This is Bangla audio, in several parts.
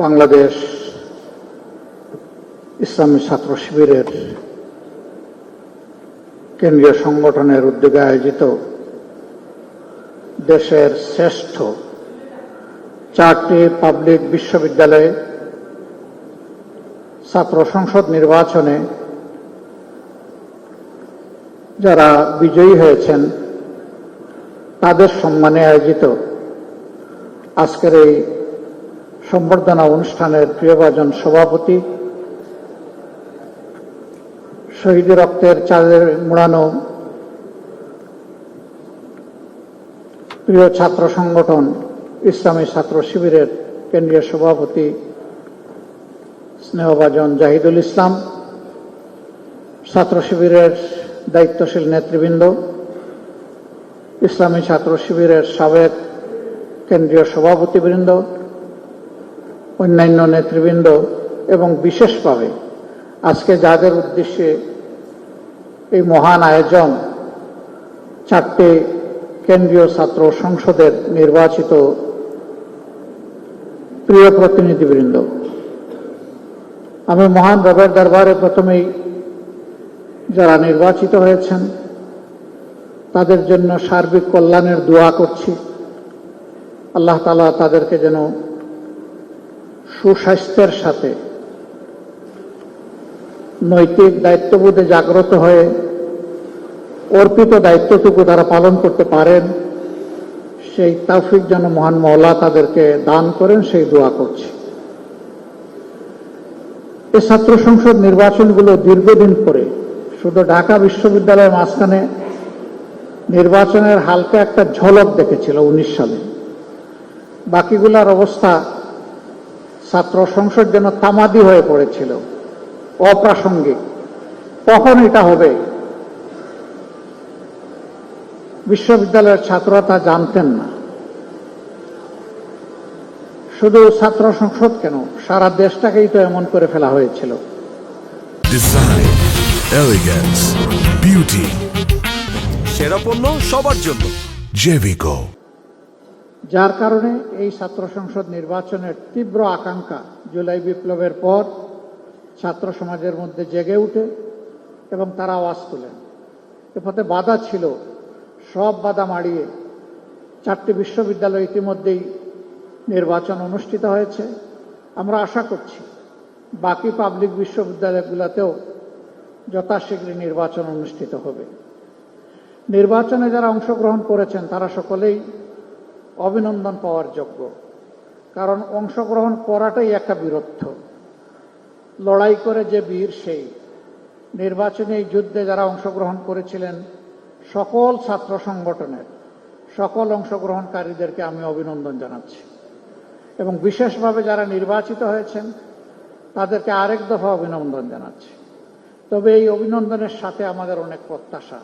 বাংলাদেশ ইসলামী ছাত্র শিবিরের কেন্দ্রীয় সংগঠনের উদ্যোগে আয়োজিত দেশের শ্রেষ্ঠ 4টি পাবলিক বিশ্ববিদ্যালয়ে ছাত্র সংসদ নির্বাচনে যারা বিজয়ী হয়েছেন তাদের সম্মানে আয়োজিত আজকের এই সম্বর্ধনা অনুষ্ঠানের প্রিয়ভাজন সভাপতি, শহীদ রক্তের চাঁদের মুড়ানো প্রিয় ছাত্র সংগঠন ইসলামী ছাত্র শিবিরের কেন্দ্রীয় সভাপতি স্নেহভাজন জাহিদুল ইসলাম, ছাত্র শিবিরের দায়িত্বশীল নেতৃবৃন্দ, ইসলামী ছাত্র শিবিরের সাবেক কেন্দ্রীয় সভাপতিবৃন্দ, অন্যান্য নেতৃবৃন্দ এবং বিশেষভাবে আজকে যাদের উদ্দেশ্যে এই মহান আয়োজন 4টি কেন্দ্রীয় ছাত্র সংসদের নির্বাচিত প্রিয় প্রতিনিধিবৃন্দ, আমি মহান রবের দরবারে প্রথমেই যারা নির্বাচিত হয়েছেন তাদের জন্য সার্বিক কল্যাণের দোয়া করছি। আল্লাহ তাআলা তাদেরকে যেন সুস্বাস্থ্যের সাথে নৈতিক দায়িত্ববোধে জাগ্রত হয়ে অর্পিত দায়িত্বটুকু তারা পালন করতে পারেন, সেই তৌফিক যেন মহান মওলা তাদেরকে দান করেন, সেই দোয়া করছি। এই ছাত্র সংসদ নির্বাচনগুলো দীর্ঘদিন পরে শুধু ঢাকা বিশ্ববিদ্যালয়ের মাঝখানে নির্বাচনের হালকা একটা ঝলক দেখেছিল 19 সালে। বাকিগুলার অবস্থা ছাত্র সংসদ যেন তামাদি হয়ে পড়েছিল, অপ্রাসঙ্গিক। কখন এটা হবে বিশ্ববিদ্যালয়ের ছাত্ররা তা জানতেন না। শুধু ছাত্র সংসদ কেন, সারা দেশটাকেই তো এমন করে ফেলা হয়েছিল। ডিজাইন, এলিগেন্স, বিউটি, সেরা পণ্য সবার জন্য জেভিকো। যার কারণে এই ছাত্র সংসদ নির্বাচনের তীব্র আকাঙ্ক্ষা জুলাই বিপ্লবের পর ছাত্র সমাজের মধ্যে জেগে উঠে এবং তারা আওয়াজ তোলেন। এ পথে বাধা ছিল, সব বাধা মাড়িয়ে 4টি বিশ্ববিদ্যালয় ইতিমধ্যেই নির্বাচন অনুষ্ঠিত হয়েছে। আমরা আশা করছি বাকি পাবলিক বিশ্ববিদ্যালয়গুলোতেও যথাশীঘ্র নির্বাচন অনুষ্ঠিত হবে। নির্বাচনে যারা অংশগ্রহণ করেছেন তারা সকলেই অভিনন্দন পাওয়ার যোগ্য, কারণ অংশগ্রহণ করাটাই একটা বীরত্ব। লড়াই করে যে বীর সেই। নির্বাচনী এই যুদ্ধে যারা অংশগ্রহণ করেছিলেন সকল ছাত্র সংগঠনের সকল অংশগ্রহণকারীদেরকে আমি অভিনন্দন জানাচ্ছি এবং বিশেষভাবে যারা নির্বাচিত হয়েছেন তাদেরকে আরেক দফা অভিনন্দন জানাচ্ছি। তবে এই অভিনন্দনের সাথে আমাদের অনেক প্রত্যাশা,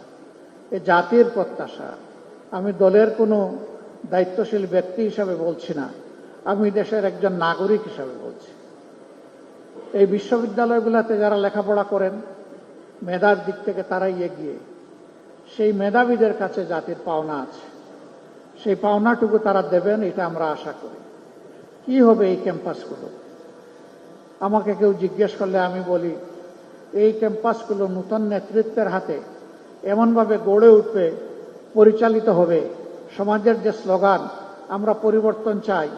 এ জাতির প্রত্যাশা। আমি দলের কোনো দায়িত্বশীল ব্যক্তি হিসাবে বলছি না, আমি দেশের একজন নাগরিক হিসাবে বলছি। এই বিশ্ববিদ্যালয়গুলোতে যারা লেখাপড়া করেন মেধার দিক থেকে তারাই এগিয়ে, সেই মেধাবীদের কাছে জাতির পাওনা আছে, সেই পাওনাটুকু তারা দেবেন এটা আমরা আশা করি। কি হবে এই ক্যাম্পাসগুলো? আমাকে কেউ জিজ্ঞেস করলে আমি বলি এই ক্যাম্পাসগুলো নতুন নেতৃত্বের হাতে এমনভাবে গড়ে উঠবে, পরিচালিত হবে। সমাজের যে স্লোগান আমরা পরিবর্তন চাই,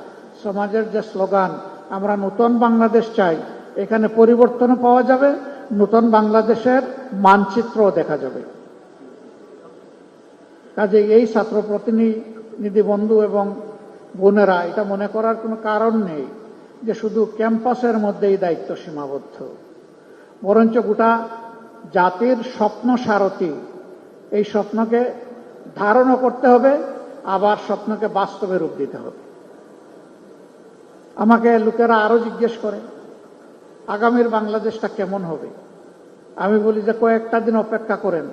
সমাজের যে স্লোগান আমরা নতুন বাংলাদেশ চাই, এখানে পরিবর্তনও পাওয়া যাবে, নতুন বাংলাদেশের মানচিত্রও দেখা যাবে। কাজে এই ছাত্র প্রতিনিধি বন্ধু এবং বোনেরা এটা মনে করার কোনো কারণ নেই যে শুধু ক্যাম্পাসের মধ্যেই দায়িত্ব সীমাবদ্ধ, বরঞ্চ গোটা জাতির স্বপ্ন সারথি। এই স্বপ্নকে ধারণও করতে হবে, আবার স্বপ্নকে বাস্তবে রূপ দিতে হবে। আমাকে লোকেরা আরো জিজ্ঞেস করে আগামীর বাংলাদেশটা কেমন হবে। আমি বলি যে কয়েকটা দিন অপেক্ষা করেন,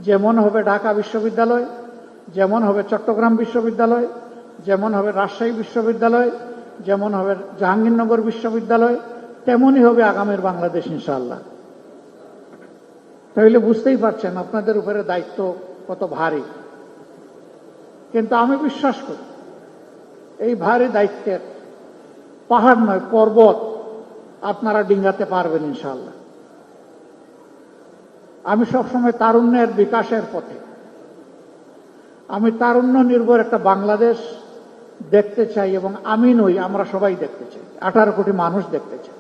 যেমন হবে ঢাকা বিশ্ববিদ্যালয়, যেমন হবে চট্টগ্রাম বিশ্ববিদ্যালয়, যেমন হবে রাজশাহী বিশ্ববিদ্যালয়, যেমন হবে জাহাঙ্গীরনগর বিশ্ববিদ্যালয়, তেমনই হবে আগামীর বাংলাদেশ ইনশাআল্লাহ। তাহলে বুঝতেই পারছেন আপনাদের উপরে দায়িত্ব কত ভারী। কিন্তু আমি বিশ্বাস করি এই ভারী দায়িত্বের পাহাড় নয়, পর্বত আপনারা ডিঙ্গাতে পারবেন ইনশাআল্লাহ। আমি সবসময় তারুণ্যের বিকাশের পথে, আমি তারুণ্য নির্ভর একটা বাংলাদেশ দেখতে চাই, এবং আমি নই, আমরা সবাই দেখতে চাই, 18 কোটি মানুষ দেখতে চাই।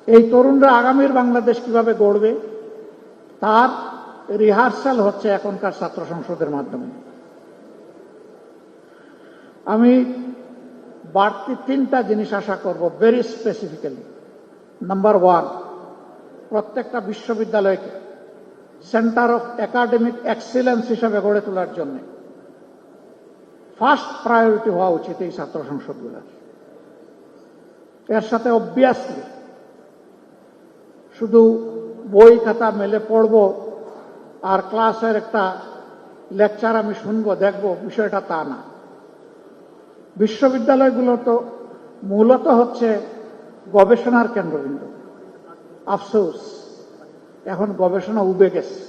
এই তরুণরা আগামীর বাংলাদেশ কিভাবে গড়বে তার রিহার্সাল হচ্ছে এখনকার ছাত্র সংসদের মাধ্যমে। আমি বাড়তি 3টা জিনিস আশা করব ভেরি স্পেসিফিক্যালি। নাম্বার 1, প্রত্যেকটা বিশ্ববিদ্যালয়কে সেন্টার অফ একাডেমিক এক্সিলেন্স হিসাবে গড়ে তোলার জন্য ফার্স্ট প্রায়োরিটি হওয়া উচিত এই ছাত্র সংসদগুলোর। এর সাথে অবভিয়াসলি শুধু বই খাতা মেলে পড়ব আর ক্লাসের একটা লেকচার আমি শুনবো দেখব, বিষয়টা তা না। বিশ্ববিদ্যালয়গুলো তো মূলত হচ্ছে গবেষণার কেন্দ্রবিন্দু। আফসোস এখন গবেষণা উবে গেছে,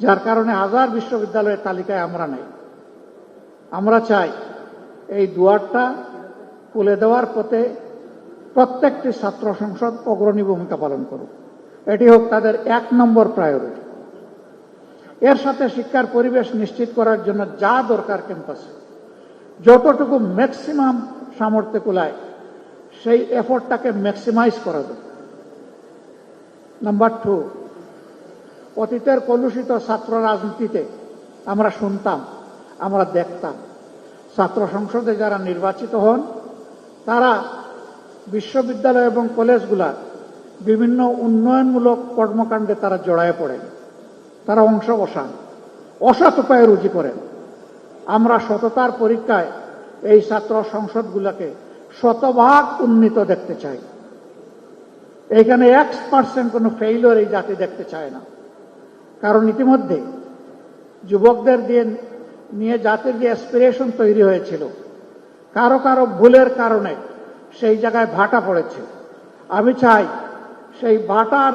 যার কারণে হাজার বিশ্ববিদ্যালয়ের তালিকায় আমরা নেই। আমরা চাই এই দুয়ারটা খুলে দেওয়ার পথে প্রত্যেকটি ছাত্র সংসদ অগ্রণী ভূমিকা পালন করুক। এটি হোক তাদের 1 নম্বর প্রায়োরিটি। এর সাথে শিক্ষার পরিবেশ নিশ্চিত করার জন্য যা দরকার ক্যাম্পাসে, যতটুকু ম্যাক্সিমাম সামর্থ্য কুলায় সেই এফোর্টটাকে ম্যাক্সিমাইজ করা দরকার। নাম্বার 2, অতীতের কলুষিত ছাত্র রাজনীতিতে আমরা শুনতাম, আমরা দেখতাম, ছাত্র সংসদে যারা নির্বাচিত হন তারা বিশ্ববিদ্যালয় এবং কলেজগুলার বিভিন্ন উন্নয়নমূলক কর্মকাণ্ডে তারা জড়ায় পড়েন, তারা অংশ বসান, অসৎ উপায়ে রুজি করেন। আমরা সততার পরীক্ষায় এই ছাত্র সংসদগুলোকে শতভাগ উন্নীত দেখতে চাই। এখানে 1% কোনো ফেইলিওর এই জাতি দেখতে চায় না। কারণ ইতিমধ্যে যুবকদের নিয়ে জাতির যে অ্যাসপিরেশন তৈরি হয়েছিল, কারো কারো ভুলের কারণে সেই জায়গায় ভাটা পড়েছে। আমি চাই সেই ভাটার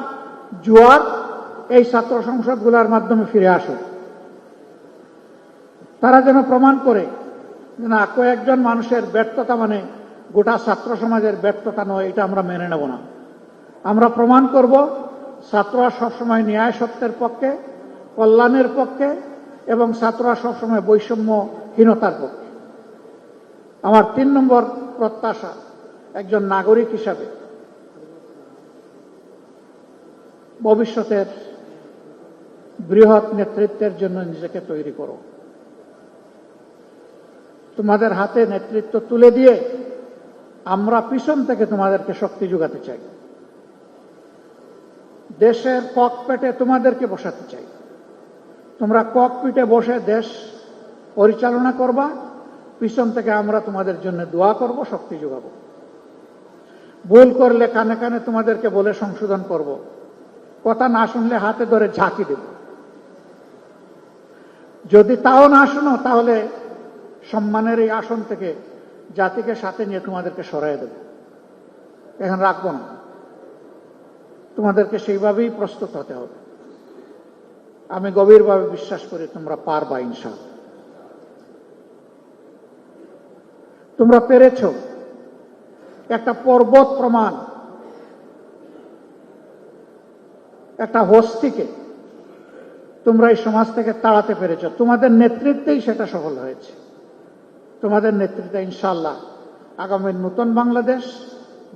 জোয়ার এই ছাত্র সংসদগুলোর মাধ্যমে ফিরে আসুক। তারা যেন প্রমাণ করে না কয়েকজন মানুষের ব্যর্থতা মানে গোটা ছাত্র সমাজের ব্যর্থতা নয়, এটা আমরা মেনে নেব না। আমরা প্রমাণ করব ছাত্ররা সবসময় ন্যায় সত্যের পক্ষে, কল্যাণের পক্ষে, এবং ছাত্ররা সবসময় বৈষম্যহীনতার পক্ষে। আমার 3 নম্বর প্রত্যাশা, একজন নাগরিক হিসাবে ভবিষ্যতের বৃহৎ নেতৃত্বের জন্য নিজেকে তৈরি করো। তোমাদের হাতে নেতৃত্ব তুলে দিয়ে আমরা পিছন থেকে তোমাদেরকে শক্তি যোগাতে চাই। দেশের ককপিটে তোমাদেরকে বসাতে চাই। তোমরা ককপিটে বসে দেশ পরিচালনা করবা, পিছন থেকে আমরা তোমাদের জন্য দোয়া করব, শক্তি যোগাবো। ভুল করলে কানে কানে তোমাদেরকে বলে সংশোধন করব, কথা না শুনলে হাতে ধরে ঝাঁকি দেব। যদি তাও না শোনো তাহলে সম্মানের এই আসন থেকে জাতিকে সাথে নিয়ে তোমাদেরকে সরাই দেব, এখন রাখবো না। তোমাদেরকে সেইভাবেই প্রস্তুত হতে হবে। আমি গভীরভাবে বিশ্বাস করি তোমরা পারবা ইনশাআল্লাহ। তোমরা পেরেছ। একটা পর্বত প্রমাণ, একটা হস্তিকে তোমরা এই সমাজ থেকে তাড়াতে পেরেছ। তোমাদের নেতৃত্বেই সেটা সফল হয়েছে। তোমাদের নেতৃত্বে ইনশাআল্লাহ আগামী নতুন বাংলাদেশ,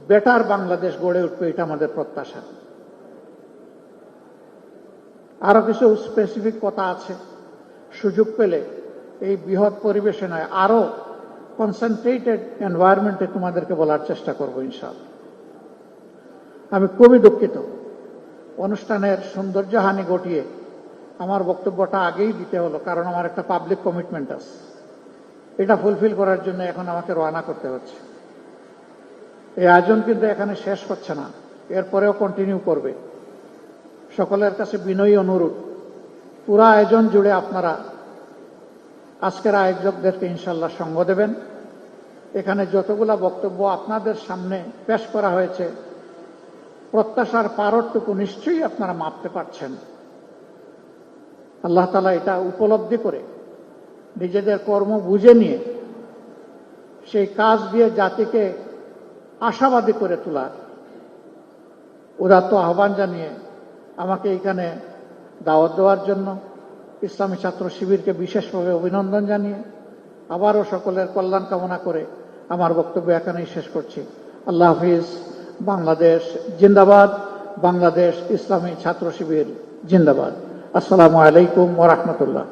বেটার বাংলাদেশ গড়ে উঠবে, এটা আমাদের প্রত্যাশা। আরো কিছু স্পেসিফিক কথা আছে, সুযোগ পেলে এই বৃহৎ পরিবেশে নয় আরো কনসেন্ট্রেটেড এনভায়রনমেন্টে তোমাদেরকে বলার চেষ্টা করব ইনশাআল্লাহ। আমি খুবই দুঃখিত, অনুষ্ঠানের সৌন্দর্যহানি ঘটিয়ে আমার বক্তব্যটা আগেই দিতে হলো, কারণ আমার একটা পাবলিক কমিটমেন্ট আছে। এটা ফুলফিল করার জন্য এখন আমাকে রওনা করতে হচ্ছে। এই আয়োজন কিন্তু এখানে শেষ হচ্ছে না, এরপরেও কন্টিনিউ করবে। সকলের কাছে বিনয়ী অনুরোধ, পুরা আয়োজন জুড়ে আপনারা আজকের আয়োজকদেরকে ইনশাল্লাহ সঙ্গ দেবেন। এখানে যতগুলা বক্তব্য আপনাদের সামনে পেশ করা হয়েছে, প্রত্যাশার পারটুকু নিশ্চয়ই আপনারা মাপতে পারছেন। আল্লাহ তাআলা এটা উপলব্ধি করে নিজেদের কর্ম বুঝে নিয়ে সেই কাজ দিয়ে জাতিকে আশাবাদী করে তোলার উদাত্ত আহ্বান জানিয়ে আমাকে এখানে দাওয়াত দেওয়ার জন্য ইসলামী ছাত্র শিবিরকে বিশেষভাবে অভিনন্দন জানিয়ে আবারও সকলের কল্যাণ কামনা করে আমার বক্তব্য এখানেই শেষ করছি। আল্লাহ হাফিজ। বাংলাদেশ জিন্দাবাদ। বাংলাদেশ ইসলামী ছাত্র শিবির জিন্দাবাদ। আসসালামু আলাইকুম ওয়া রাহমাতুল্লাহ।